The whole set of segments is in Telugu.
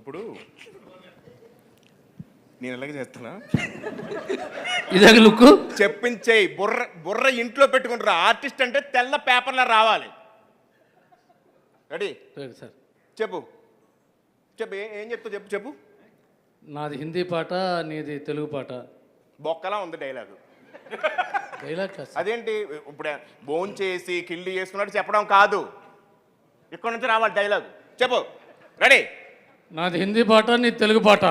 ఇప్పుడు నేను ఎలాగ చేస్తున్నా ఇదే లుక్ చెప్పించేయి. బుర్ర బుర్ర ఇంట్లో పెట్టుకుంటారు. ఆర్టిస్ట్ అంటే తెల్ల పేపర్లో రావాలి. రెడీ? సార్ చెప్పు చెప్పు ఏం చెప్తావు చెప్పు చెప్పు. నాది హిందీ పాట, నీది తెలుగు పాట. బొక్కలా ఉంది డైలాగు. డైలాగ్ కాదు సార్. అదేంటి ఇప్పుడు బోన్ చేసి కిల్లి చేసుకున్నట్టు చెప్పడం కాదు, ఇక్కడ నుంచి రావాలి డైలాగు. చెప్పు. రెడీ? నాది హిందీ పాట, నీది తెలుగు పాట.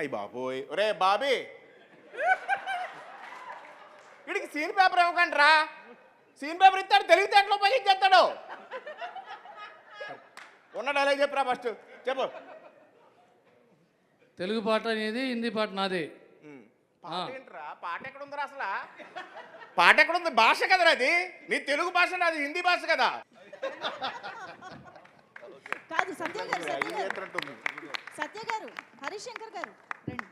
అయ్యి బాబోయ్, ఒరే బాబీ, వీడికి సీన్ పేపర్ ఇవ్వకండి రా. సీన్ పేపర్ ఇస్తాడు, తెలివితేటలో ఉపయోగించేస్తాడు. ఉన్న డైలాగ్ చెప్పురా ఫస్ట్. చెప్పు. తెలుగు పాట నీది, హిందీ పాట నాది. పాట ఏంట్రా? పాట ఎక్కడ ఉందిరా అసలు? పాట ఎక్కడ ఉంది? భాష కదరా అది. నీ తెలుగు భాష, నాది హిందీ భాష కదా. కాదు సత్య గారు, సత్య గారు, హరీష్ శంకర్ గారు రండి.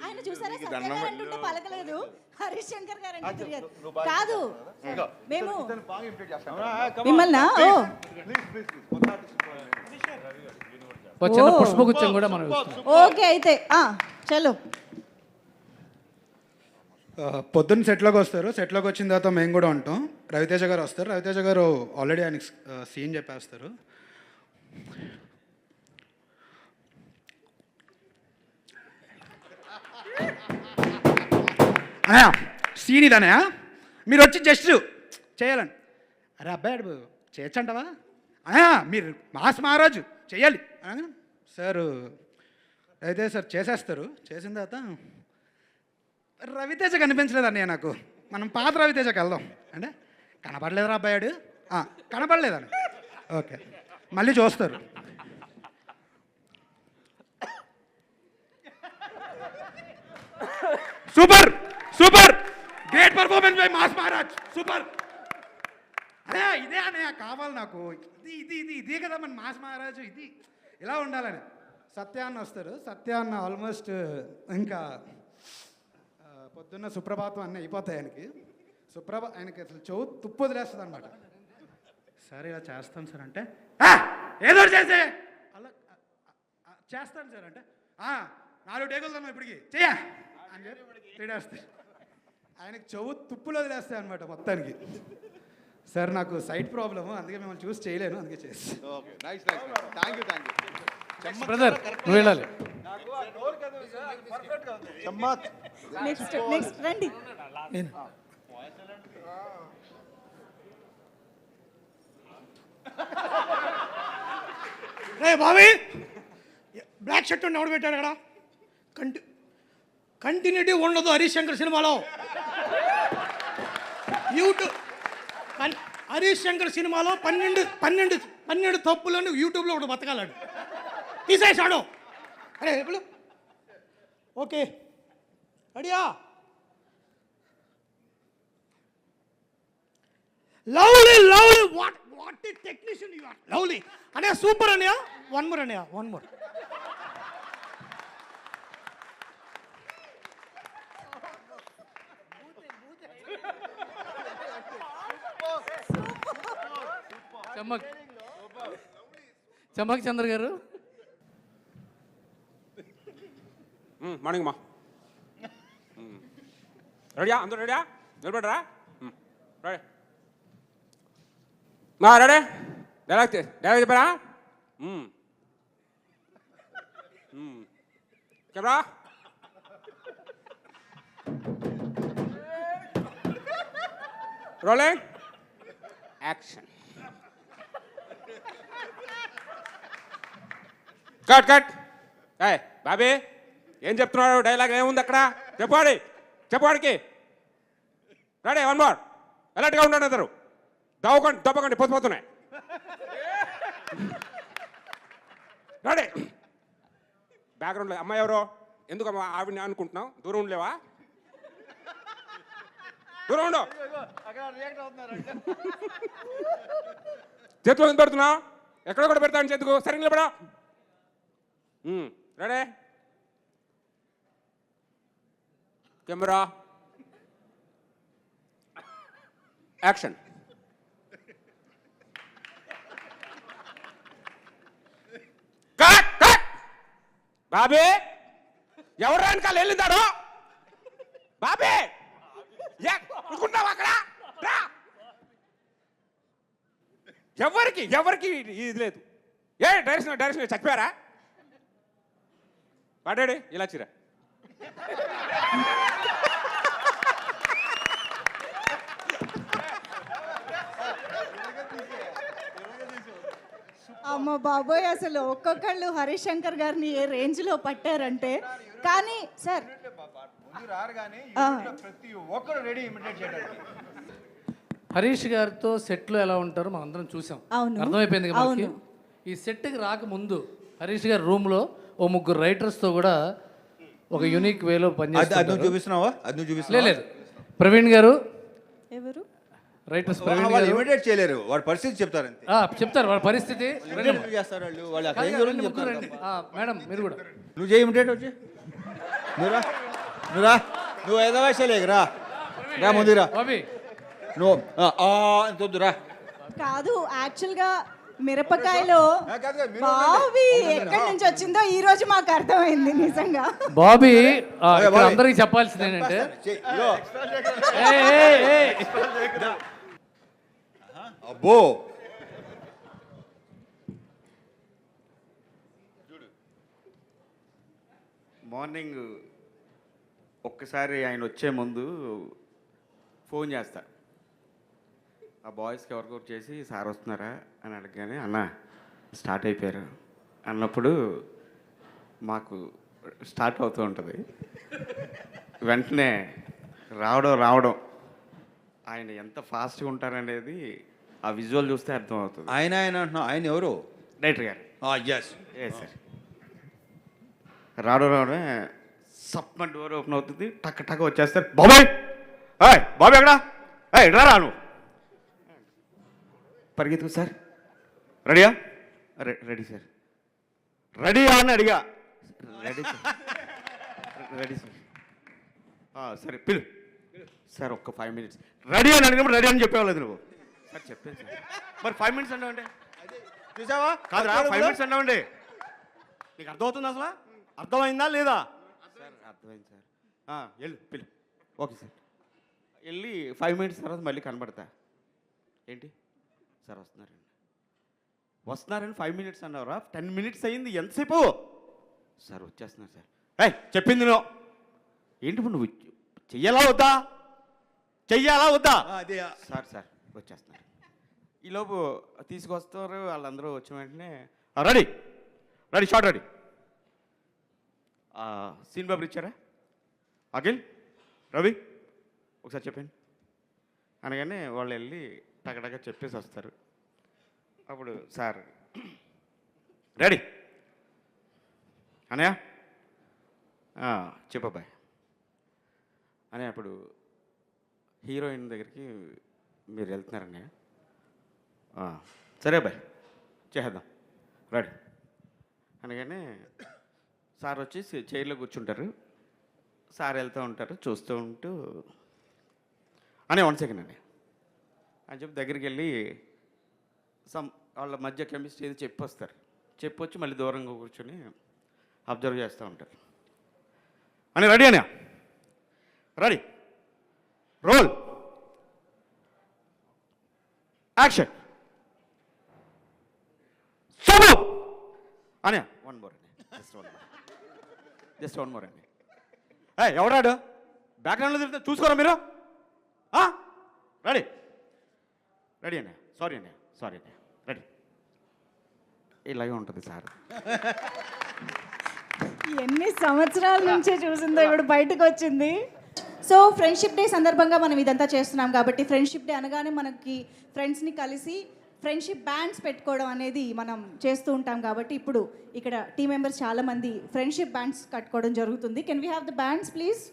ఆయన చూసారా, సత్య గారు అంటుంటే పలకలేదు, హరీష్ శంకర్ గారు అంటే తిరిగారు. కాదు మేము మిమ్మల్ని చిన్న పుష్పగుచ్చం కూడా మనం ఓకే అయితే చలో. పొద్దున్న సెట్లోకి వస్తారు. సెట్లోకి వచ్చిన తర్వాత మేము కూడా ఉంటాం. రవితేజ గారు వస్తారు. రవితేజ గారు ఆల్రెడీ ఆయనకి సీన్ చెప్పేస్తారు. అన్నయ్య సీన్ ఇదన్నయ్య, మీరు వచ్చి జస్ట్ చేయాలని. అరే అబ్బాయి చేయొచ్చంటవా అన్నయ్య, మీరు మాస్ మహారాజు చేయాలి సార్. అయితే సార్ చేసేస్తారు. చేసిన తర్వాత రవితేజ కనిపించలేదు అన్నయ్య నాకు. మనం పాత రవితేజకి వెళ్దాం అంటే, కనపడలేదురా అబ్బాయాడు, కనపడలేదని. ఓకే, మళ్ళీ చూస్తారు. Super super, great performance by mass Maharaj, super. అదే ఇదే అన్నయ్య కావాలి నాకు. ఇది ఇది ఇది ఇదే కదా మన మాస్ మహారాజు, ఇది ఇలా ఉండాలని. సత్యాన్న వస్తారు. సత్యాన్న ఆల్మోస్ట్ ఇంకా పొద్దున్న సుప్రభాతం అన్నీ అయిపోతాయి ఆయనకి. ఆయనకి అసలు చెవు తుప్పు వదిలేస్తుంది అనమాట. సార్ ఇలా చేస్తాను సార్ అంటే, ఏదో చేసే అలా చేస్తాను సార్ అంటే, 4 టేకులు తను ఇప్పటికి చెయ్య అని చెప్పి తిడేస్తాయి. ఆయనకి చెవు తుప్పులు వదిలేస్తాయి అనమాట మొత్తానికి. సార్ నాకు సైట్ ప్రాబ్లము, అందుకే మిమ్మల్ని చూసి చేయలేను, అందుకే చేసి. బ్రదర్ నువ్వు వెళ్ళాలి. నెక్స్ట్ రండి. రే బాబీ, బ్లాక్ షర్ట్ ఎవడు పెట్టాడు అక్కడ? కంటిన్యూటీ ఉండదు హరీష్ శంకర్ సినిమాలో. యూట్యూబ్ హరీష్ శంకర్ సినిమాలో 12 తప్పులను యూట్యూబ్లో ఒకటి బతకాలాడు, తీసేసాడు. అరే ఎప్పుడు ఓకే రెడీయా? Lovely lovely, what technician you are. Lovely అనే సూపర్ అన్నయ్య. వన్ మోర్ అన్నయ్య, వన్ మోర్. చమ్మక్ చంద్ర గారు. మార్నింగ్ మా రెడీయా? అందరూ రెడీయా? నిలబడరా? రెడీ మా రెడీ? డైలాగ్ చెప్పారా? Camera rolling action. Cut cut. Bobby ఏం చెప్తున్నాడు? డైలాగ్ ఏముంది అక్కడ? చెప్పువాడికి. రెడీ? 1 మోర్. ఎలాంటిగా ఉండండి అందరు. దవ్వకండి పొద్దుపోతున్నాయి. రెడీ? బ్యాక్గ్రౌండ్లో అమ్మాయి ఎవరో? ఎందుకు ఆవిడని అనుకుంటున్నావు? దూరం ఉండలేవా? దూరం ఉండు. చేతిలో ఎందుకు పెడుతున్నావు? ఎక్కడ కూడా పెడతాను చేతుకు. సరిగ్గా నిలబడా. Ready? Camera action. Cut cut. Bobby ఎవరు వెనకాల వెళ్ళిందాడు? బాబీ అనుకుంటావు అక్కడ రా. ఎవరికి ఇది లేదు. డైరెక్షన్ చచ్చిపోయారా? పాడాడు ఇలా చిరా. అమ్మ బాబోయ్, అసలు ఒక్కొక్కళ్ళు హరీష్ శంకర్ గారిని ఏ రేంజ్లో పట్టారంటే. కానీ సార్ ప్రతి ఒక్కరు రెడీ ఇమిటేట్ చేయడానికి. హరీష్ గారితో సెట్లో ఎలా ఉంటారో మనం అందరం చూసాం. అవును. అర్థమైపోయింది కదా మనకి. అవును. ఈ సెట్కి రాకముందు హరీష్ గారి రూమ్లో ఓ ముగ్గురు రైటర్స్తో కూడా ఒక యూనిక్ వేలో అది పనిచేస్తారు. నువ్వు చూపిస్తున్నావా? అది నువ్వు చూపిస్తున్నావా? లేదు ప్రవీణ్ గారు, ఎవరు? రైటర్స్ ప్రవీణ్ వాళ్ళు గారు ఇమిటేట్ చేయలేరు, వాడి పరిస్థితి చెప్తారు అంతే. చెప్తారు వాళ్ళ పరిస్థితి. Imitate చేస్తారు వాళ్ళు, వాళ్ళు అక్కడ ఏం జరుగుతుందో ముగ్గురు చెప్తారు. రండి. మేడం మీరు కూడా నువ్వు చేయి ఇమిటేట్ వచ్చి నువ్వురా నువ్వు ఐదో వయసులేక రా ముందురా బాబీ. నువ్వు వద్దురా. కాదు, యాక్చువల్గా మిరపకాయలో బావి ఎక్కడి నుంచి వచ్చిందో ఈ రోజు మాకు అర్థమైంది నిజంగా. బాబీ ఇక్కడ అందరికి చెప్పాల్సింది ఏంటంటే అబ్బో మార్నింగ్ ఒక్కసారి ఆయన వచ్చే ముందు ఫోన్ చేస్తా. ఆ బాయ్స్కి ఎవరికొకరు చేసి సార్ వస్తున్నారా అని అడగగానే అన్న స్టార్ట్ అయిపోయారు అన్నప్పుడు మాకు స్టార్ట్ అవుతూ ఉంటుంది. వెంటనే రావడం ఆయన ఎంత ఫాస్ట్గా ఉంటారనేది ఆ విజువల్ చూస్తే అర్థం అవుతుంది. ఆయన అంటున్నావు, ఆయన ఎవరు? డైరెక్టర్ గారు. ఎస్ ఏ సార్ రావడమే సప్న డోర్ ఓపెన్ అవుతుంది, టక్ వచ్చేస్తారు. బాబాయ్ బాబాయ్ ఎక్కడా? ఎక్కడా రాను పరిగెత్తుకు సార్. రెడీయా? Ready sir. రెడీయా అని అడిగా. Ready sir. Ready sir. సరే పిలు సార్. ఒక్క 5 minutes. రెడీ అని అడిగినప్పుడు రెడీ అని చెప్పేవాళ్ళది నువ్వు. సార్ చెప్పాను సార్. మరి 5 minutes అన్నావండి. చూసావా? కాదురా 5 minutes అన్నావండి. నీకు అర్థమవుతుంది అసలు? అర్థమైందా లేదా? సార్ అర్థమైంది సార్. వెళ్ళు పిలు. Okay sir. వెళ్ళి 5 minutes తర్వాత మళ్ళీ కనబడతా. ఏంటి సార్ వస్తున్నారని 5 minutes అన్నావురా? 10 minutes అయింది. ఎంతసేపు? సార్ వచ్చేస్తున్నారు సార్. చెప్పింది నువ్వు ఏంటి ఇప్పుడు నువ్వు చెయ్యాలా వద్దా? అదే సార్ వచ్చేస్తున్నారు. ఈలోపు తీసుకొస్తారు. వాళ్ళందరూ వచ్చిన వెంటనే ready shot ready. Scene paper ఇచ్చారా? అఖిల్, రవి ఒకసారి చెప్పండి అనగానే వాళ్ళు వెళ్ళి టగటగా చెప్పేసి వస్తారు. అప్పుడు సార్ రెడీ అనయా చెప్పబ్బాయి అని. అప్పుడు హీరోయిన్ దగ్గరికి మీరు వెళ్తున్నారన్నయ్య. సరే అబ్బాయి చేద్దాం రెడీ అనగానే సార్ వచ్చి చైర్లో కూర్చుంటారు. సార్ వెళ్తూ ఉంటారు, చూస్తూ ఉంటూ 1 second అని చెప్పి దగ్గరికి వెళ్ళి వాళ్ళ మధ్య కెమిస్ట్రీ ఏది చెప్పొస్తారు. చెప్పొచ్చి మళ్ళీ దూరంగా కూర్చొని అబ్జర్వ్ చేస్తూ ఉంటారు. రెడీ రోల్ యాక్షన్ శుభు అని. జస్ట్ వన్ మోర్ అండి. ఎవడాడు బ్యాక్గ్రౌండ్లో తిరుగుతా చూసుకోరా మీరు? రెడీ అన్నయ్య. సారీ అన్నయ్య రెడీ. ఇలాగే ఉంటుంది సార్. ఎన్ని సంవత్సరాల నుంచే చూసిందో ఇప్పుడు బయటకు వచ్చింది. సో ఫ్రెండ్షిప్ డే సందర్భంగా మనం ఇదంతా చేస్తున్నాం కాబట్టి ఫ్రెండ్షిప్ డే అనగానే మనకి ఫ్రెండ్స్ని కలిసి ఫ్రెండ్షిప్ బ్యాండ్స్ పెట్టుకోవడం అనేది మనం చేస్తూ ఉంటాం. కాబట్టి ఇప్పుడు ఇక్కడ టీం మెంబర్స్ చాలామంది ఫ్రెండ్షిప్ బ్యాండ్స్ కట్టుకోవడం జరుగుతుంది. Can we have the bands please?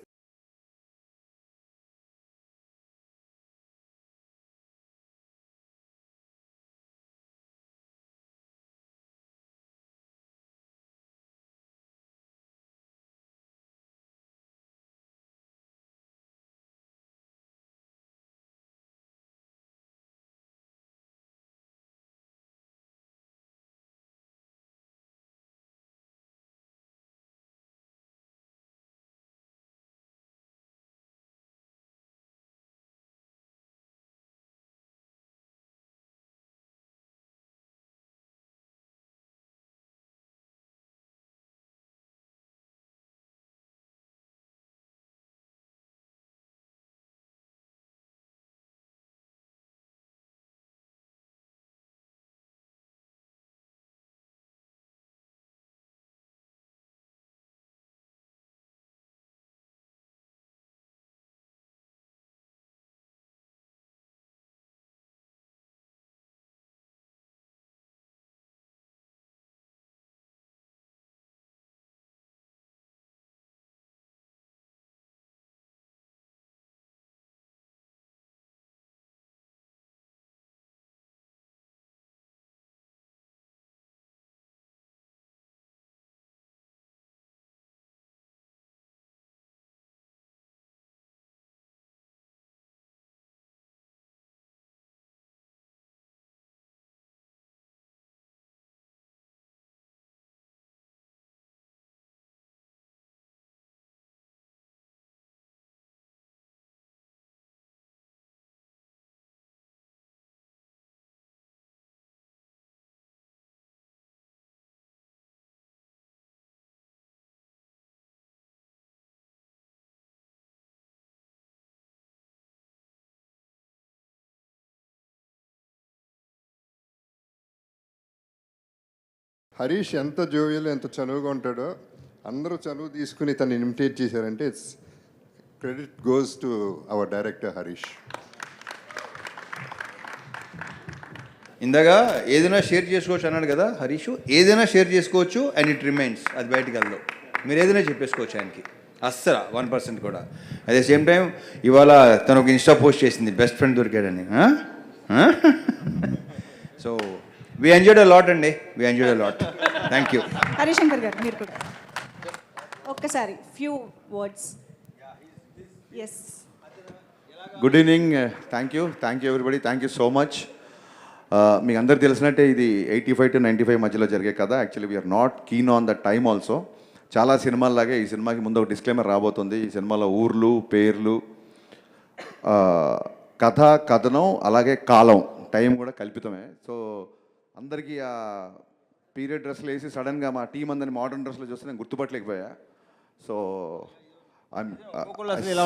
Harish ఎంత జోవియల్ ఎంత చనువుగా ఉంటాడో అందరూ చనువు తీసుకుని తను ఇమిటేట్ చేశారంటే it's credit goes to our director Harish. ఇందాక ఏదైనా షేర్ చేసుకోవచ్చు అన్నాడు కదా హరీష్, ఏదైనా షేర్ చేసుకోవచ్చు అండ్ ఇట్ రిమైన్స్, అది బయటికి వెళ్ళదు. మీరు ఏదైనా చెప్పేసుకోవచ్చు ఆయనకి, అస్సలు 1% కూడా. అట్ ద సేమ్ టైం ఇవాళ తను ఒక ఇన్స్టా పోస్ట్ చేసింది బెస్ట్ ఫ్రెండ్ దొరికాడని. So we enjoyed a lot అండి, we enjoyed a lot. Thank you. Harishankar garu మీరు కూడా ఒక్కసారి few words. Yes, good evening, thank you everybody, thank you so much. మీకు అందరు తెలిసినట్టే ఇది 85 to 95 మధ్యలో జరిగే కదా. Actually we're not keen on the time also. చాలా సినిమాల్లాగే ఈ సినిమాకి ముందు ఒక డిస్క్లైమర్ రాబోతుంది. ఈ సినిమాలో ఊర్లు, పేర్లు, కథ, కథనం, అలాగే కాలం, టైం కూడా కల్పితమే. సో అందరికీ ఆ పీరియడ్ డ్రెస్లు వేసి సడన్గా మా టీం అందరిని మోడర్న్ డ్రెస్లో చూస్తే నేను గుర్తుపట్టలేకపోయా. సో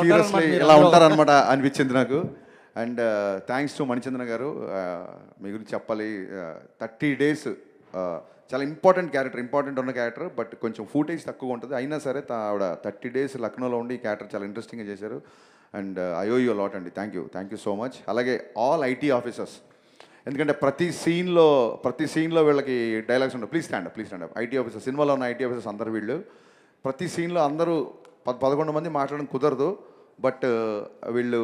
సీరియస్లీ ఇలా ఉంటారనమాట అనిపించింది నాకు. అండ్ థ్యాంక్స్ టు మణిచంద్ర గారు, మీ గురించి చెప్పాలి. 30 days చాలా ఇంపార్టెంట్ ఉన్న క్యారెక్టర్, బట్ కొంచెం ఫూటేజ్ తక్కువ ఉంటుంది. అయినా సరే ఆవిడ 30 days లక్నోలో ఉండి ఈ క్యారెక్టర్ చాలా ఇంట్రెస్టింగ్గా చేశారు. And I owe you lot అండి, థ్యాంక్ యూ సో మచ్. అలాగే ఆల్ ఐటీ ఆఫీసర్స్, ఎందుకంటే ప్రతి సీన్లో వీళ్ళకి డైలాగ్స్ ఉంటాయి. Please stand up. IT officers, సినిమాలో ఉన్న ఐటీ ఆఫీసర్స్ అందరు వీళ్ళు. ప్రతి సీన్లో అందరూ 11 మంది మాట్లాడడం కుదరదు, బట్ వీళ్ళు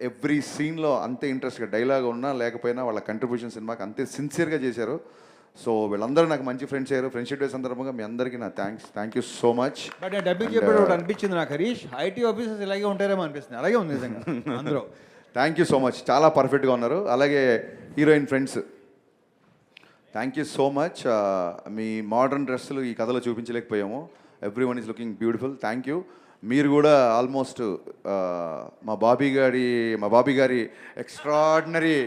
ఎవ్రీ సీన్లో అంతే ఇంట్రెస్ట్గా, డైలాగ్ ఉన్నా లేకపోయినా వాళ్ళ కంట్రిబ్యూషన్ సినిమాకి అంతే సిన్సియర్గా చేశారు. సో వీళ్ళందరూ నాకు మంచి ఫ్రెండ్స్ అయ్యారు. ఫ్రెండ్షిప్ డే సందర్భంగా మీ అందరికీ నా thank you so much. But dubbing చెప్పేటప్పుడు అనిపించింది నాకు హరీష్, ఐటీ ఆఫీసర్స్ ఇలాగే ఉంటారేమో అనిపిస్తుంది. అలాగే ఉంది నిజంగా అందరూ. థ్యాంక్ యూ సో మచ్, చాలా పర్ఫెక్ట్గా ఉన్నారు. అలాగే heroine friends, thank you so much. మీ మోడర్న్ డ్రెస్సులు ఈ కథలో చూపించలేకపోయాము. Every one is looking beautiful. Thank you. మీరు కూడా ఆల్మోస్ట్ మా బాబీ గారి ఎక్స్ట్రాడినరీ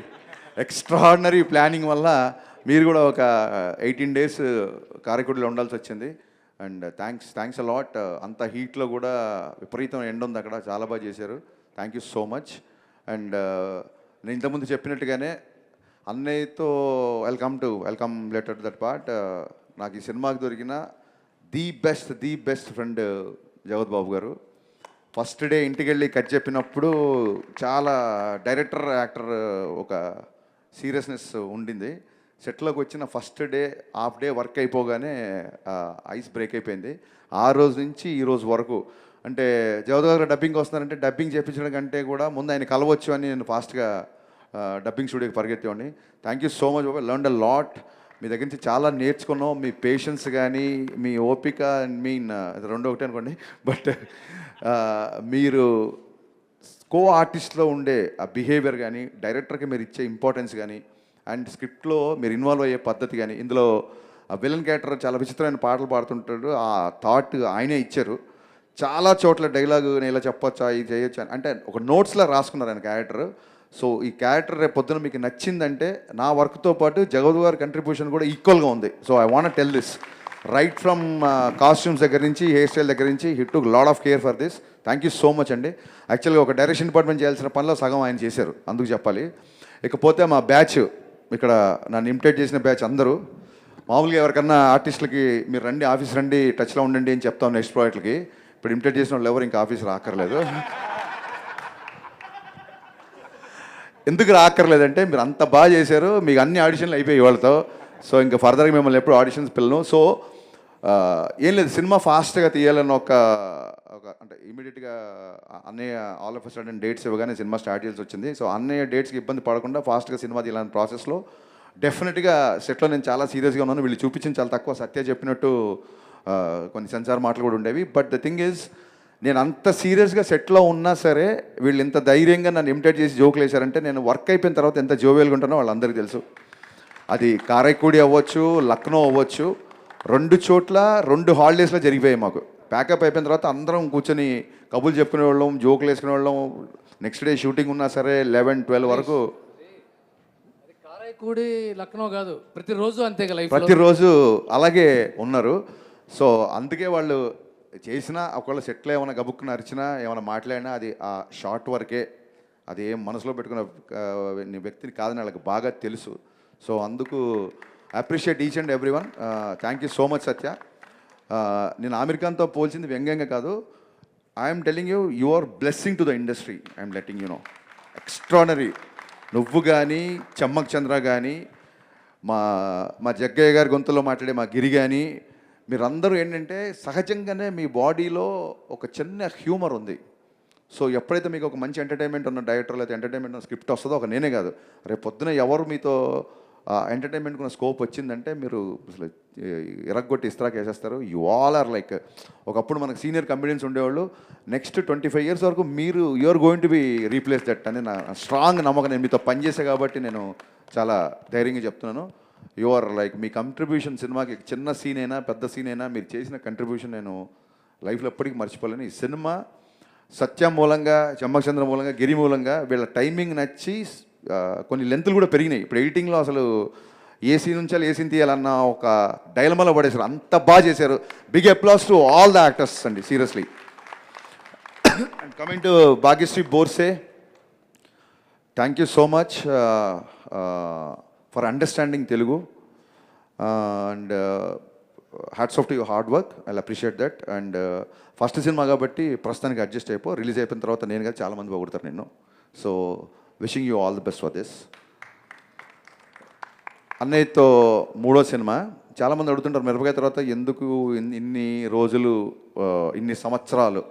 ప్లానింగ్ వల్ల మీరు కూడా ఒక 18 days కారైకుడిలో ఉండాల్సి వచ్చింది. And thanks a lot. అంత హీట్లో కూడా విపరీతం ఎండ ఉంది అక్కడ, చాలా బాగా చేశారు. Thank you so much. And నేను ఇంతకుముందు చెప్పినట్టుగానే అన్నయ్యతో welcome letter to that part. నాకు ఈ సినిమాకి దొరికిన ది బెస్ట్ ఫ్రెండ్ జగత్ బాబు గారు. ఫస్ట్ డే ఇంటికి వెళ్ళి కట్ చెప్పినప్పుడు చాలా డైరెక్టర్ యాక్టర్ ఒక సీరియస్నెస్ ఉండింది. సెట్లోకి వచ్చిన first day half day work అయిపోగానే ఐస్ బ్రేక్ అయిపోయింది. ఆ రోజు నుంచి ఈ రోజు వరకు, అంటే జగత్ గారు డబ్బింగ్ వస్తున్నారంటే డబ్బింగ్ చేయించడం కంటే కూడా ముందు ఆయన కలవచ్చు అని నేను ఫాస్ట్గా డబ్బింగ్ స్టూడియోకి పరిగెత్తేవాడిని. Thank you so much Babu, learned a lot. మీ దగ్గర నుంచి చాలా నేర్చుకున్నాం. మీ పేషెన్స్ కానీ, మీ ఓపిక, రెండు ఒకటే అనుకోండి, బట్ మీరు కో ఆర్టిస్ట్లో ఉండే ఆ బిహేవియర్ కానీ, డైరెక్టర్కి మీరు ఇచ్చే ఇంపార్టెన్స్ కానీ, అండ్ స్క్రిప్ట్లో మీరు ఇన్వాల్వ్ అయ్యే పద్ధతి కానీ, ఇందులో ఆ విలన్ క్యారెక్టర్ చాలా విచిత్రమైన పాటలు పాడుతుంటాడు. ఆ థాట్ ఆయనే ఇచ్చారు. చాలా చోట్ల డైలాగు నేను ఇలా చెప్పొచ్చా, ఇది చేయొచ్చా అంటే ఒక నోట్స్లో రాసుకున్నారు ఆయన క్యారెక్టర్. సో ఈ క్యారెక్టర్ రేపు పొద్దున మీకు నచ్చిందంటే నా వర్క్తో పాటు జగద్ గారి కంట్రిబ్యూషన్ కూడా ఈక్వల్గా ఉంది. So I want tell this, right from costumes దగ్గర నుంచి, హెయిర్ స్టైల్ దగ్గర నుంచి, he took lot of care for this. Thank you so much అండి. యాక్చువల్గా ఒక డైరెక్షన్ డిపార్ట్మెంట్ చేయాల్సిన పనిలో సగం ఆయన చేశారు, అందుకు చెప్పాలి. ఇకపోతే మా బ్యాచ్, ఇక్కడ నన్ను ఇమిటేట్ చేసిన బ్యాచ్ అందరూ, మామూలుగా ఎవరికన్నా ఆర్టిస్టులకి మీరు రండి, ఆఫీస్ రండి, టచ్లో ఉండండి అని చెప్తాం నెక్స్ట్ ప్రాజెక్ట్కి. ఇప్పుడు ఇమిటేట్ చేసిన వాళ్ళు ఎవరు ఇంకా ఆఫీస్ రాక్కర్లేదు. ఎందుకు రాక్కర్లేదంటే మీరు అంత బాగా చేశారు, మీకు అన్ని ఆడిషన్లు అయిపోయాయి వాళ్ళతో. సో ఇంకా ఫర్దర్గా మిమ్మల్ని ఎప్పుడు ఆడిషన్స్ పిల్లను. సో ఏం లేదు, సినిమా ఫాస్ట్గా తీయాలని ఒక అంటే ఇమీడియట్గా అన్నయ్య ఆల్ ఆఫ్ సడన్ డేట్స్ ఇవ్వగానే సినిమా స్టార్ట్ చేయాల్సి వచ్చింది. సో అన్నయ్య డేట్స్కి ఇబ్బంది పడకుండా ఫాస్ట్గా సినిమా తీయాలని ప్రాసెస్లో డెఫినెట్గా సెట్లో నేను చాలా సీరియస్గా ఉన్నాను. వీళ్ళు చూపించింది చాలా తక్కువ, సత్య చెప్పినట్టు కొన్ని సెన్సార్ మాటలు కూడా ఉండేవి. బట్ ద థింగ్ ఈజ్, నేను అంత సీరియస్గా సెట్లో ఉన్నా సరే వీళ్ళు ఎంత ధైర్యంగా నన్ను ఇమిటేట్ చేసి జోకులు వేశారంటే, నేను వర్క్ అయిపోయిన తర్వాత ఎంత జోవియల్గా ఉంటానో వాళ్ళందరికీ తెలుసు. అది కారైక్కుడి అవ్వచ్చు, లక్నో అవ్వచ్చు, 2 చోట్ల 2 హాలిడేస్లో జరిగిపోయాయి మాకు. ప్యాకప్ అయిపోయిన తర్వాత అందరం కూర్చొని కబుర్లు చెప్పుకునే వాళ్ళం, జోకులు వేసుకునే వాళ్ళం. నెక్స్ట్ డే షూటింగ్ ఉన్నా సరే 11-12 వరకు. కారైక్కుడి లక్నో కాదు, ప్రతిరోజు అంతే లైఫ్, ప్రతిరోజు అలాగే ఉన్నారు. సో అందుకే వాళ్ళు చేసినా, ఒకవేళ సెట్లో ఏమైనా గబుక్కున అరిచినా, ఏమైనా మాట్లాడినా అది ఆ షార్ట్ వరకే, అది ఏం మనసులో పెట్టుకున్న వ్యక్తిని కాదని వాళ్ళకి బాగా తెలుసు. సో అందుకు appreciate each and every one. Thank you so much Satya. నేను ఆమిర్ ఖాన్తో పోల్చింది వ్యంగ్యంగా కాదు. I'm telling you, you are blessing to the industry. I'm letting you know. Extraordinary. నువ్వు కానీ, చమ్మక్ చంద్ర కానీ, మా జగ్గయ్య గారి గొంతులో మాట్లాడే మా గిరి కానీ, మీరందరూ ఏంటంటే సహజంగానే మీ బాడీలో ఒక చిన్న హ్యూమర్ ఉంది. సో ఎప్పుడైతే మీకు ఒక మంచి ఎంటర్టైన్మెంట్ ఉన్న డైరెక్టర్ లేదా ఎంటర్టైన్మెంట్ ఉన్న స్క్రిప్ట్ వస్తుందో, ఒక నేనే కాదు, రేపు పొద్దున ఎవరు మీతో ఎంటర్టైన్మెంట్ ఉన్న స్కోప్ వచ్చిందంటే మీరు అసలు ఇరగ్గొట్టి ఇస్త్రాక్ వేసేస్తారు. యు ఆల్ ఆర్ లైక్, ఒకప్పుడు మనకు సీనియర్ కమెడియన్స్ ఉండేవాళ్ళు, నెక్స్ట్ 25 years వరకు మీరు you're going to be replace that అని నా స్ట్రాంగ్ నమ్మకం. నేను మీతో పనిచేసే కాబట్టి నేను చాలా ధైర్యంగా చెప్తున్నాను. యు ఆర్ లైక్, మీ కంట్రిబ్యూషన్ సినిమాకి చిన్న సీన్ అయినా పెద్ద సీన్ అయినా మీరు చేసిన కంట్రిబ్యూషన్ నేను లైఫ్లో ఎప్పటికీ మర్చిపోలేను. ఈ సినిమా సత్యం మూలంగా, చమ్మచంద్ర మూలంగా, గిరి మూలంగా వీళ్ళ టైమింగ్ నచ్చి కొన్ని లెంతులు కూడా పెరిగినాయి. ఇప్పుడు ఎడిటింగ్లో అసలు ఏ సీన్ ఉంచాలి, ఏ సీన్ తీయాలన్న ఒక డైలమాలో పడేశారు. అంత బాగా చేశారు. Big applause to all the actors అండి, seriously. And coming to Bhagyashri Borse, thank you so much for understanding Telugu. And hats off to your hard work. I appreciate that. And first cinema కాబట్టి ప్రస్తుతానికి అడ్జస్ట్ అయిపో. రిలీజ్ అయిపోయిన తర్వాత నేను కదా చాలామంది పొగుడతారు నిన్ను. So wishing you all the best for this. అన్నయ్యతో 3వ సినిమా. చాలామంది అడుగుతుంటారు మిరపకాయ తర్వాత ఎందుకు ఇన్ని రోజులు, ఇన్ని సంవత్సరాలు,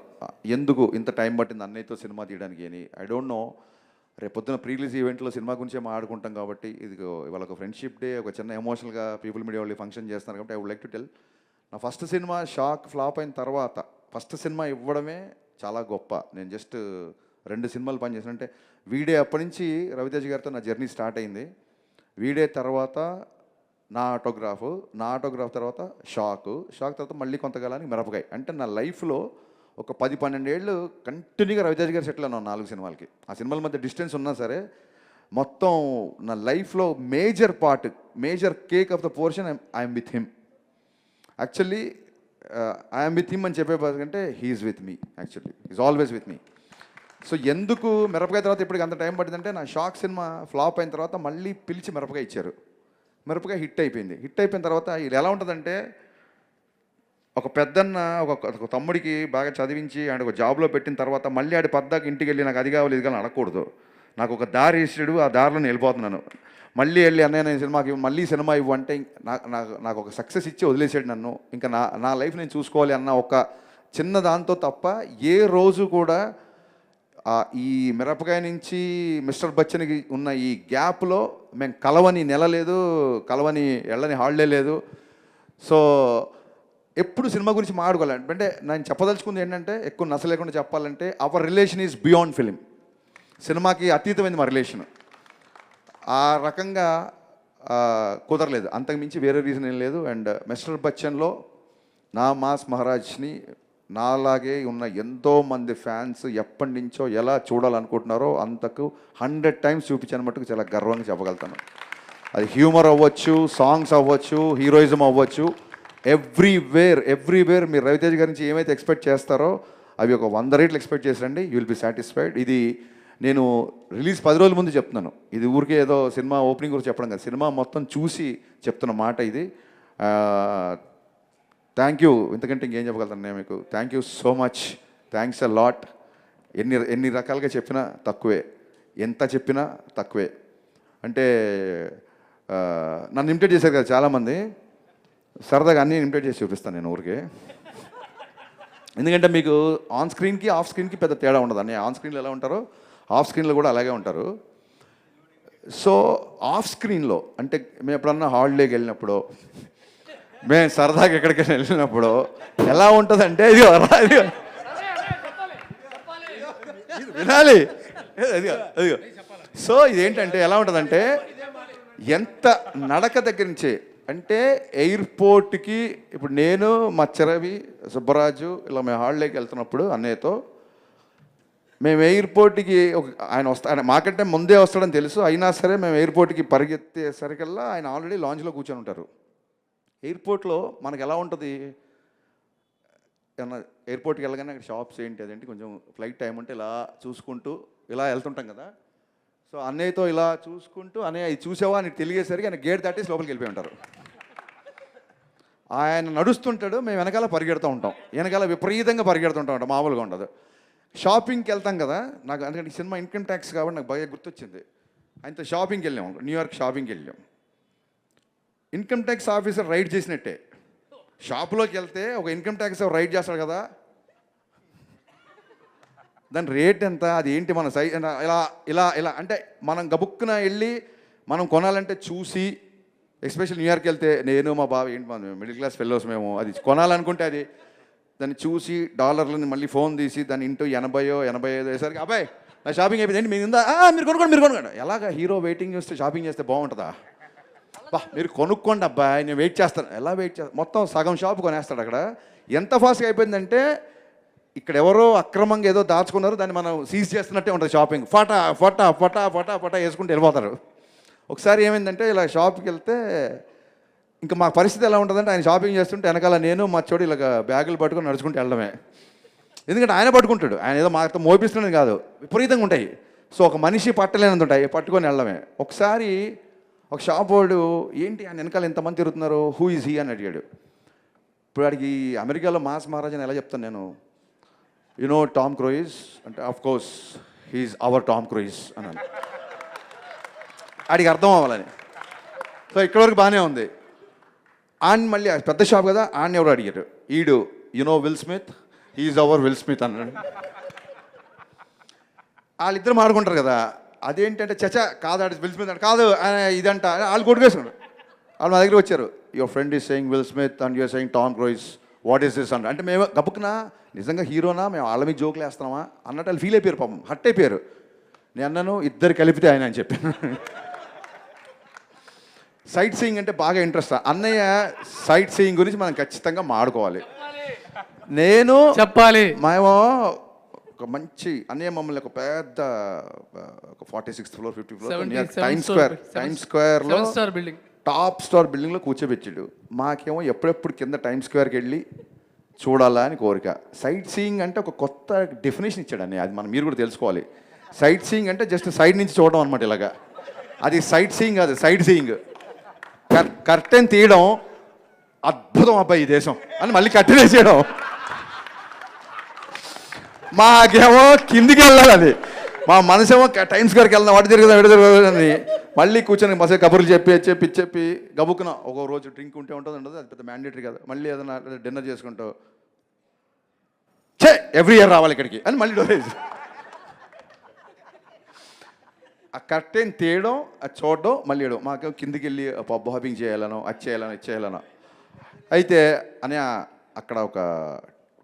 ఎందుకు ఇంత టైం పట్టింది అన్నయ్యతో సినిమా తీయడానికి అని. I don't know. రేపు పొద్దున ప్రీ రిలీజ్ ఈవెంట్లో సినిమా గురించే మాట్లాడుకుంటాం కాబట్టి, ఇది ఇవాళ ఒక ఫ్రెండ్షిప్ డే, ఒక చిన్న ఎమోషనల్గా పీపుల్ మీడియా వాళ్ళు ఫంక్షన్ చేస్తున్నారు కాబట్టి I would like to tell, నా ఫస్ట్ సినిమా షాక్ ఫ్లాప్ అయిన తర్వాత ఫస్ట్ సినిమా ఇవ్వడమే చాలా గొప్ప. నేను జస్ట్ 2 సినిమాలు పనిచేసిన, అంటే వీడే అప్పటి నుంచి రవితేజ గారితో నా జర్నీ స్టార్ట్ అయింది. వీడే తర్వాత నా ఆటోగ్రాఫ్ తర్వాత షాక్ తర్వాత మళ్ళీ కొంతకాలానికి మిరపకాయ. అంటే నా లైఫ్లో ఒక 10-12 ఏళ్ళు కంటిన్యూగా రవితేజ గారు సెటిల్ అన్నాను 4 సినిమాలకి. ఆ సినిమాల మధ్య డిస్టెన్స్ ఉన్నా సరే మొత్తం నా లైఫ్లో major part, major cake of the portion I'm with him. Actually I'm with him అని చెప్పే కంటే he's with me. Actually is always with me. So ఎందుకు మిరపకాయ తర్వాత ఇప్పటికి అంత టైం పట్టిందంటే, నా షాక్ సినిమా ఫ్లాప్ అయిన తర్వాత మళ్ళీ పిలిచి మిరపకాయ ఇచ్చారు. మిరపకాయ హిట్ అయిపోయింది. హిట్ అయిపోయిన తర్వాత ఇది ఎలా ఉంటుందంటే, ఒక పెద్దన్న ఒక తమ్ముడికి బాగా చదివించి ఆడ ఒక జాబ్లో పెట్టిన తర్వాత మళ్ళీ ఆడి పద్దాకి ఇంటికి వెళ్ళి నాకు అది కావాలి ఇది కావాలి అడగకూడదు. నాకు ఒక దారి ఇచ్చాడు, ఆ దారిలో నేను వెళ్ళిపోతున్నాను. మళ్ళీ వెళ్ళి అన్నయ్య నేను సినిమాకి మళ్ళీ సినిమా ఇవ్వు అంటే నాకు ఒక సక్సెస్ ఇచ్చి వదిలేసాడు నన్ను. ఇంకా నా లైఫ్ నేను చూసుకోవాలి అన్న ఒక చిన్న దాంతో తప్ప ఏ రోజు కూడా ఈ మిరపకాయ నుంచి మిస్టర్ బచ్చన్కి ఉన్న ఈ గ్యాప్లో మేము కలవని నెల లేదు, కలవని వెళ్ళని హాలిడే లేదు. సో ఎప్పుడు సినిమా గురించి మాట్లాడుకోవాలి. అంటే నేను చెప్పదలుచుకుంది ఏంటంటే, ఎక్కువ నచ్చ లేకుండా చెప్పాలంటే, hour relation is beyond film. సినిమాకి అతీతమైంది మా రిలేషన్. ఆ రకంగా కుదరలేదు, అంతకుమించి వేరే రీజన్ ఏం లేదు. అండ్ మిస్టర్ బచ్చన్లో నా మాస్ మహారాజ్ని నాలాగే ఉన్న ఎంతోమంది ఫ్యాన్స్ ఎప్పటి నుంచో ఎలా చూడాలనుకుంటున్నారో అంతకు 100 times చూపించాను మట్టుకు చాలా గర్వంగా చెప్పగలుగుతాను. అది హ్యూమర్ అవ్వచ్చు, సాంగ్స్ అవ్వచ్చు, హీరోయిజం అవ్వచ్చు, ఎవ్రీవేర్ మీరు రవితేజ గారి నుంచి ఏమైతే ఎక్స్పెక్ట్ చేస్తారో అవి ఒక 100 రెట్లు ఎక్స్పెక్ట్ చేసిరండి. You will be satisfied. ఇది నేను రిలీజ్ 10 రోజుల ముందు చెప్తున్నాను. ఇది ఊరికే ఏదో సినిమా ఓపెనింగ్ గురించి చెప్పడం కాదు, సినిమా మొత్తం చూసి చెప్తున్న మాట ఇది. Thank you. ఇంతకంటే ఇంకేం చెప్పగలుగుతాను నేను మీకు. Thank you so much. Thanks a lot. ఎన్ని రకాలుగా చెప్పినా తక్కువే, ఎంత చెప్పినా తక్కువే. అంటే నన్ను ఇమిటేట్ చేశారు కదా చాలామంది, సరదాగా అన్నీ ఇమిటేట్ చేసి చూపిస్తాను నేను ఊరికే. ఎందుకంటే మీకు ఆన్ స్క్రీన్కి ఆఫ్ స్క్రీన్కి పెద్ద తేడా ఉండదు. అన్నీ ఆన్ స్క్రీన్లో ఎలా ఉంటారో ఆఫ్ స్క్రీన్లో కూడా అలాగే ఉంటారు. సో ఆఫ్ స్క్రీన్లో అంటే మేము ఎప్పుడన్నా హాలిడేకి వెళ్ళినప్పుడు, మేము సరదాగా ఎక్కడికైనా వెళ్ళినప్పుడు ఎలా ఉంటుందంటే, ఇది వినాలి, అదిగో. సో ఇదేంటంటే ఎలా ఉంటుందంటే, ఎంత నడక దగ్గర నుంచే అంటే ఎయిర్పోర్ట్కి, ఇప్పుడు నేను మా రవి సుబ్బరాజు ఇలా మేము హాలిడేకి వెళ్తున్నప్పుడు అన్నయ్యతో, మేము ఎయిర్పోర్ట్కి ఆయన మాకంటే ముందే వస్తాడని తెలుసు, అయినా సరే మేము ఎయిర్పోర్ట్కి పరిగెత్తేసరికల్లా ఆయన ఆల్రెడీ లాంచ్లో కూర్చొని ఉంటారు. ఎయిర్పోర్ట్లో మనకు ఎలా ఉంటుంది, ఏమన్నా ఎయిర్పోర్ట్కి వెళ్ళగానే అక్కడ షాప్స్ ఏంటి అదేంటి కొంచెం ఫ్లైట్ టైం ఉంటే ఇలా చూసుకుంటూ ఇలా వెళ్తుంటాం కదా. సో అన్నయ్యతో ఇలా చూసుకుంటూ అన్నయ్య ఇది చూసావా అని తెలియసరికి ఆయన గేట్ దాటేసి లోపలికి వెళ్ళిపోయి ఉంటారు. ఆయన నడుస్తుంటాడు, మేము వెనకాల పరిగెడుతూ ఉంటాం, వెనకాల విపరీతంగా పరిగెడుతుంటా ఉంటాం, మామూలుగా ఉండదు. షాపింగ్కి వెళ్తాం కదా, నాకు ఎందుకంటే ఈ సినిమా ఇన్కమ్ ట్యాక్స్ కాబట్టి నాకు బాగా గుర్తొచ్చింది. ఆయనతో షాపింగ్కి వెళ్ళాం, న్యూయార్క్ షాపింగ్కి వెళ్ళాం. ఇన్కమ్ ట్యాక్స్ ఆఫీసర్ రైడ్ చేసినట్టే. షాపులోకి వెళ్తే ఒక ఇన్కమ్ ట్యాక్స్ రైడ్ చేస్తాడు కదా, దాని రేట్ ఎంత, అది ఏంటి, మన సైజ్ ఇలా ఇలా ఇలా అంటే మనం గబుక్కున వెళ్ళి మనం కొనాలంటే చూసి, ఎస్పెషల్ న్యూయార్క్ వెళ్తే నేను మా బావ ఏంటి మన మిడిల్ క్లాస్ ఫెలోస్ మేము, అది కొనాలనుకుంటే అది దాన్ని చూసి డాలర్లని మళ్ళీ ఫోన్ తీసి దాన్ని ఇంటూ 80-85 వేసరికి అబ్బాయి నా షాపింగ్ అయిపోయింది ఏంటి మీరు ఉందా, మీరు కొనుక్కోండి. ఎలాగ హీరో వెయిటింగ్ చేస్తే షాపింగ్ చేస్తే బాగుంటుందా, బా మీరు కొనుక్కోండి అబ్బాయి నేను వెయిట్ చేస్తాను. ఎలా వెయిట్ చేస్తాను, మొత్తం సగం షాప్ కొనేస్తాడు అక్కడ. ఎంత ఫాస్ట్గా అయిపోయిందంటే ఇక్కడ ఎవరో అక్రమంగా ఏదో దాచుకున్నారు, దాన్ని మనం సీజ్ చేస్తున్నట్టే ఉంటుంది షాపింగ్. ఫటా ఫటా ఫటా ఫటా ఫటా వేసుకుంటూ వెళ్ళిపోతారు. ఒకసారి ఏమైందంటే ఇలా షాప్కి వెళ్తే ఇంకా మా పరిస్థితి ఎలా ఉంటుందంటే ఆయన షాపింగ్ చేస్తుంటే వెనకాల నేను మా చోటు ఇలాగ బ్యాగులు పట్టుకొని నడుచుకుంటూ వెళ్ళడమే. ఎందుకంటే ఆయన పట్టుకుంటాడు, ఆయన ఏదో మాతో మోపిస్తున్నది కాదు, విపరీతంగా ఉంటాయి. సో ఒక మనిషి పట్టలేనంత ఉంటాయి, పట్టుకొని వెళ్ళడమే. ఒకసారి ఒక షాప్ వాడు ఏంటి ఆయన వెనకాల ఎంతమంది తిరుగుతున్నారు, హూ ఈజ్ హీ అని అడిగాడు. ఇప్పుడు వాడికి అమెరికాలో మాస్ మహారాజ్ అని ఎలా చెప్తాను నేను, యు నో టామ్ క్రూయిజ్ అంటే of course he's our Tom Cruise అన్నాను. ఆడికి అర్థం అవ్వాలని. సో ఇక్కడి వరకు బాగానే ఉంది. ఆన్ మళ్ళీ పెద్ద షాప్ కదా, ఆన్ ఎవరు అడిగారు, ఈడు you know Will Smith, he's our Will Smith అన్నాడు. వాళ్ళిద్దరు మాడుకుంటారు కదా, అదేంటంటే చచా కాదు ఆడు విల్ స్మిత్ అంటే కాదు ఆయన ఇదంట, వాళ్ళు కొట్టుకేసుకున్నారు. వాళ్ళు మా దగ్గర వచ్చారు, your friend is saying Will Smith and you're saying Tom Cruise, what is this అంట. అంటే మేము గబుక్కునా నిజంగా హీరోనా, మేము వాళ్ళ మీద జోకులు వేస్తున్నామా అన్నట్టు వాళ్ళు ఫీల్ అయిపోయారు, పాపం హట్ అయిపోయారు. నేను అన్నాను ఇద్దరు కలిపితే ఆయన అని చెప్పాను. సైట్ సీయింగ్ అంటే బాగా ఇంట్రెస్ట్. అన్నయ్య సైట్ సీయింగ్ గురించి మనం ఖచ్చితంగా మాడుకోవాలి. నేను చెప్పాలి, మేము ఒక మంచి అన్నయ్య మమ్మల్ని ఒక పెద్ద ఒక 46th floor 50th floor Time స్క్వేర్లో స్టార్ బిల్డింగ్ టాప్ స్టార్ బిల్డింగ్లో కూర్చోబెట్టాడు. మాకేమో ఎప్పుడెప్పుడు కింద టైమ్ స్క్వేర్కి వెళ్ళి చూడాలా అని కోరిక. సైట్ సీయింగ్ అంటే ఒక కొత్త డెఫినేషన్ ఇచ్చాడు అన్నయ్య, అది మనం మీరు కూడా తెలుసుకోవాలి. సైట్ సీయింగ్ అంటే జస్ట్ సైడ్ నుంచి చూడడం అనమాట ఇలాగా, అది సైట్ సీయింగ్ కాదు, సైడ్ సీయింగ్. కర్టెన్ తీయడం అద్భుతం అబ్బాయి ఈ దేశం అని మళ్ళీ కర్టెన్ వేసేయడం, మాకేమో కిందికి వెళ్ళాలి. అది మా మనసేమో టైమ్ స్క్వేర్కి వెళ్దాం, వాటి తిరుగుదాం అని మళ్ళీ కూర్చొని మసే కబుర్లు చెప్పి గబుక్కున ఒక రోజు డ్రింక్ ఉంటే ఉంటుంది ఉండదు, అది పెద్ద మ్యాండేటరీ కాదు. మళ్ళీ ఏదైనా డిన్నర్ చేసుకుంటావు ఎవ్రీ ఇయర్ రావాలి ఇక్కడికి అని మళ్ళీ డోరేజ్. ఆ కర్టెన్ తీయడం, అది చూడడం, మళ్ళీ వేయడం. మాకు కిందికి వెళ్ళి పబ్ హాపింగ్ చేయాలనో, అది చేయాలనో. అయితే అని అక్కడ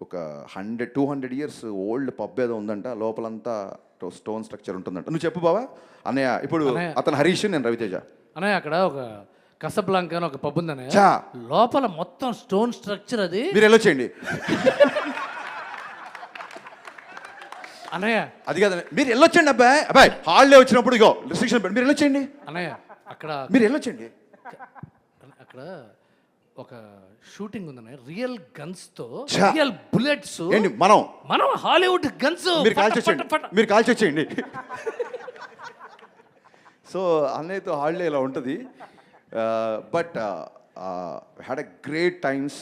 ఒక 100-200 years ఓల్డ్ పబ్ ఏదో ఉందంట, లోపలంతా స్టోన్ స్ట్రక్చర్ ఉంటుందంట. నువ్వు చెప్పు బావా. అన్నయ్య ఇప్పుడు అతను హరీష్, నేను రవితేజ. అన్నయ్య అక్కడ ఒక కసబ్లాంకా అని ఒక పబ్ ఉంది అన్నయ్య, చా లోపల మొత్తం స్టోన్ స్ట్రక్చర్. అది మీరు వెళ్ళొచ్చేయండి. అన్నయ్య అది కదా మీరు వెళ్ళొచ్చండి అబ్బాయి హాలిడే వచ్చినప్పుడు ఇగో రిస్ట్రిక్షన్ మీరు వెళ్ళొచ్చండి. అన్నయ్య అక్కడ మీరు వెళ్ళొచ్చండి. అక్కడ ఒక షూటింగ్ ఉందన్నయ్య, రియల్ గన్స్ తో, ఛా! Real bullets. ఏంటి మనం హాలీవుడ్ గన్స్ మీరు కాల్చి వచ్చేయండి. సో అన్నయ్యతో హాలిడే ఇలా ఉంటుంది. But had a great times.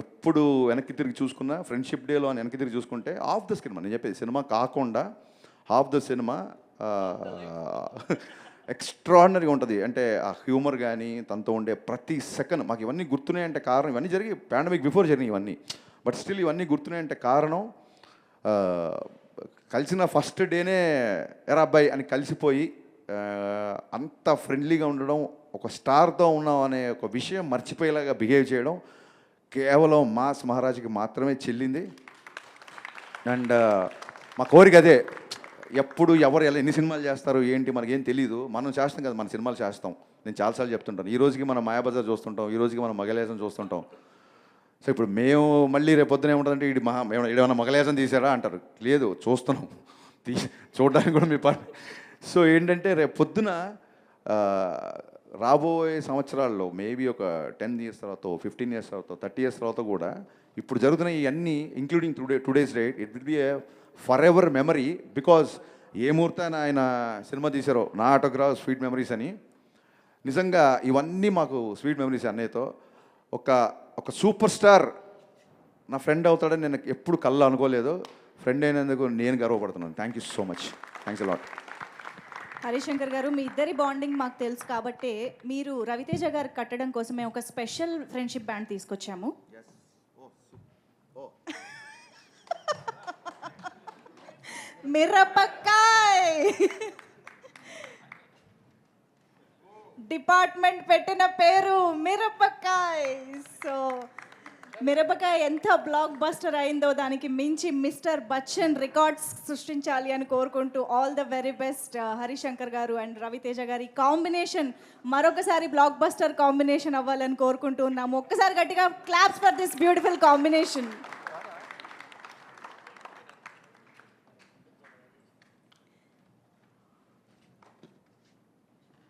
ఎప్పుడు వెనక్కి తిరిగి చూసుకున్నా, ఫ్రెండ్షిప్ డేలో అని వెనక్కి తిరిగి చూసుకుంటే హాఫ్ ద సినిమా, నేను చెప్పేది సినిమా కాకుండా హాఫ్ ద సినిమా ఎక్స్ట్రాడినరీగా ఉంటుంది. అంటే ఆ హ్యూమర్ కానీ తనతో ఉండే ప్రతి సెకండ్ మాకు ఇవన్నీ గుర్తున్నాయంటే కారణం, ఇవన్నీ జరిగి పాండమిక్ బిఫోర్ జరిగినాయి ఇవన్నీ, బట్ స్టిల్ ఇవన్నీ గుర్తున్నాయంటే కారణం కలిసిన ఫస్ట్ డేనే ఎరా అబ్బాయి అని కలిసిపోయి అంత ఫ్రెండ్లీగా ఉండడం, ఒక స్టార్తో ఉన్నాం అనే ఒక విషయం మర్చిపోయేలాగా బిహేవ్ చేయడం కేవలం మాస్ మహారాజ్కి మాత్రమే చెల్లింది. అండ్ మా కోరిక అదే, ఎప్పుడు ఎవరు ఎలా ఎన్ని సినిమాలు చేస్తారు ఏంటి మనకేం తెలీదు, మనం చేస్తాం కదా, మన సినిమాలు చేస్తాం. నేను చాలాసార్లు చెప్తుంటాను, ఈ రోజుకి మనం మాయాబజార్ చూస్తుంటాం, ఈ రోజుకి మనం మగలేసం చూస్తుంటాం. సో ఇప్పుడు మేము మళ్ళీ రేపు పొద్దున ఏముంటుందంటే ఏమైనా మగలేసం తీసారా అంటారు. లేదు, చూస్తున్నాం, చూడడానికి కూడా మీ పని. సో ఏంటంటే రేపు పొద్దున రాబోయే సంవత్సరాల్లో మేబీ ఒక 10 years తర్వాత, 15 years తర్వాత, 30 years తర్వాత కూడా ఇప్పుడు జరుగుతున్న ఇవన్నీ including today's date, it will be a forever memory. Because ఏ ముహూర్తాన్ని ఆయన సినిమా తీశారో నా ఆటోగ్రాఫ్ స్వీట్ మెమరీస్ అని. నిజంగా ఇవన్నీ మాకు స్వీట్ మెమరీస్ అన్నయ్యతో. ఒక సూపర్ స్టార్ నా ఫ్రెండ్ అవుతాడని నేను ఎప్పుడు కళ్ళు అనుకోలేదు. ఫ్రెండ్ అయినందుకు నేను గర్వపడుతున్నాను. Thank you so much. Thanks a lot. Harishankar garu, మీ ఇద్దరి బాండింగ్ మాకు తెలుసు కాబట్టి మీరు రవితేజ గారు కట్టడం కోసం మేము ఒక స్పెషల్ ఫ్రెండ్షిప్ బ్యాండ్ తీసుకొచ్చాము. మిరపకాయ్ డిపార్ట్మెంట్ పెట్టిన పేరు మిరపకాయ్. సో మిరపకాయ ఎంత బ్లాక్ బస్టర్ అయిందో దానికి మించి మిస్టర్ బచ్చన్ రికార్డ్స్ సృష్టించాలి అని కోరుకుంటూ all the very best Harishankar గారు అండ్ రవితేజ గారి కాంబినేషన్ మరొకసారి బ్లాక్ బస్టర్ కాంబినేషన్ అవ్వాలని కోరుకుంటూ ఉన్నాము. ఒక్కసారి గట్టిగా claps for this beautiful combination.